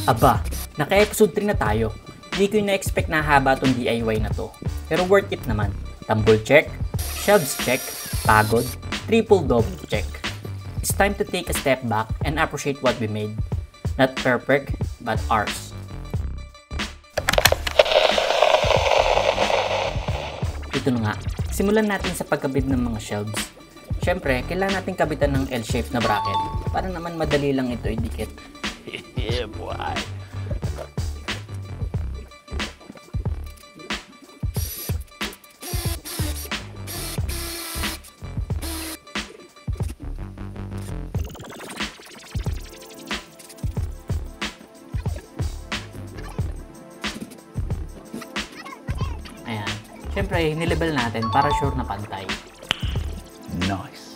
Aba, naka-episode 3 na tayo. Hindi ko yung na-expect na haba tong DIY na to. Pero worth it naman. Tambol check, shelves check, pagod, triple double check. It's time to take a step back and appreciate what we made. Not perfect, but ours. Ito na nga, simulan natin sa pagkabit ng mga shelves. Siyempre, kailangan natin kabitan ng L-shaped na bracket para naman madali lang ito idikit. Yeah, boy. Ayan. Siyempre, nilabel natin para sure na pantay. Nice.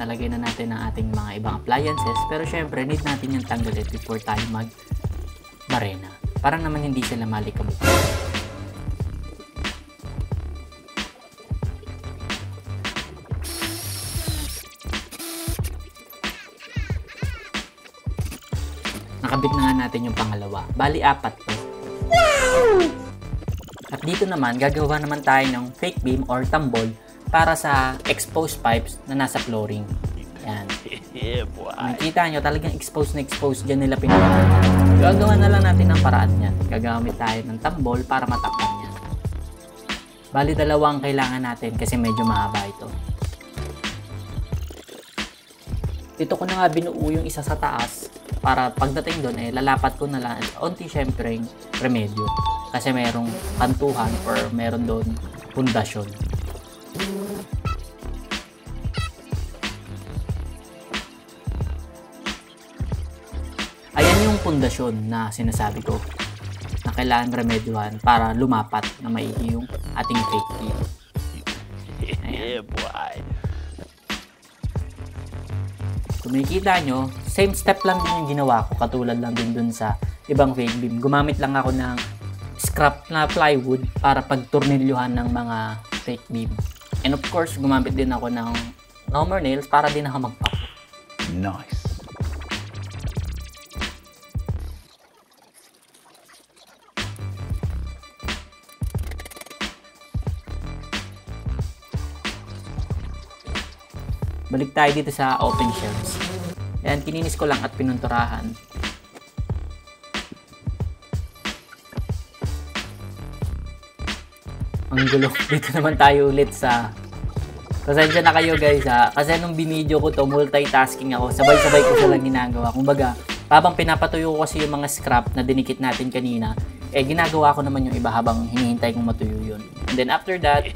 Nalagay na natin ang ating mga ibang appliances, pero syempre need natin yung tanggalin before tayo mag-barena para naman hindi sila malikabok. Nakabit na nga natin yung pangalawa, bali 4 to. At dito naman gagawa naman tayo ng fake beam or tambol para sa exposed pipes na nasa flooring. Yan. Yeah, boy. Makikita nyo, talagang exposed na exposed dyan nila pinagawa. Gagawa na lang natin ng paraan yan. Gagamit tayo ng tambol para matakpan yan. Bali, 2 ang kailangan natin kasi medyo mahaba ito. Dito ko na nga binuo yung isa sa taas para pagdating doon lalapat ko na lang onti syempre remedyo. Kasi mayroong kantuhan or meron doon pundasyon. Ayan yung pundasyon na sinasabi ko na kailangan remedyohan para lumapat na maigi yung ating fake beam. Yeah, boy. Kung makikita nyo, same step lang din yung ginawa ko, katulad lang din dun sa ibang fake beam. Gumamit lang ako ng scrap na plywood para pagtornilyuhan ng mga fake beam. And of course, gumamit din ako ng hammer nails para din ako mag-pop. Nice. Balik tayo dito sa open shelves. Ayan, kininis ko lang at pinunturahan. Ang gulo. Dito naman tayo ulit sa... Pasensya na kayo guys ha. Kasi nung binidyo ko to, multitasking ako. Sabay-sabay ko silang ginagawa. Kumbaga, habang pinapatuyo ko kasi yung mga scrap na dinikit natin kanina, ginagawa ko naman yung iba habang hinihintay kong matuyo yun. And then after that,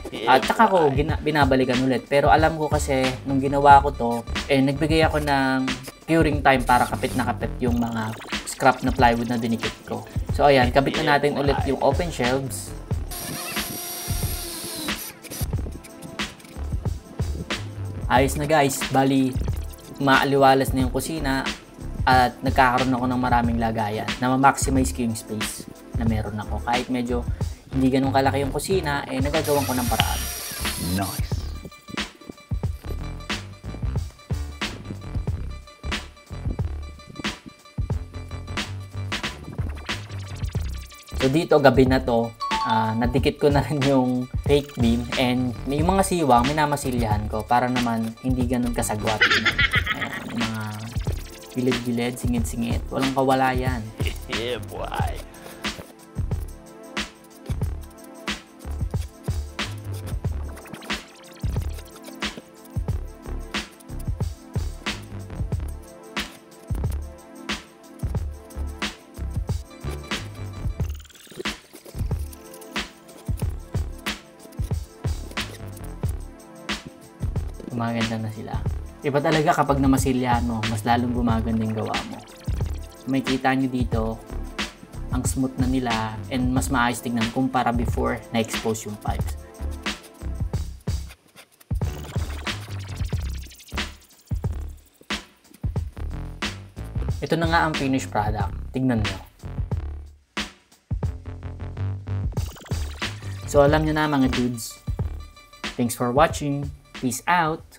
tsaka ko binabalikan ulit. Pero alam ko kasi, nung ginawa ko to, nagbigay ako ng curing time para kapit na kapit yung mga scrap na plywood na dinikit ko. So ayan, kabit na natin ulit yung open shelves. Ayos na guys, bali maaliwalas na yung kusina at nagkakaroon ako ng maraming lagayan na ma-maximize ko yung space na meron ako. Kahit medyo hindi ganun kalaki yung kusina, nagagawan ko ng paraan. Nice. So dito, gabi na to, nadikit ko na rin yung fake beam and yung mga siwang minamasilyahan ko para naman hindi ganun kasagwat. Ayan, yung mga gilid-gilid, singit-singit, walang kawala yan. Yeah, boy. Gumaganda na sila. Iba talaga kapag namasilyahan mo, mas lalong gumaganda yung gawa mo. May kita nyo dito, ang smooth na nila and mas maayos tignan kumpara before na-expose yung pipes. Ito na nga ang finished product. Tignan nyo. So alam nyo na mga dudes. Thanks for watching. Peace out.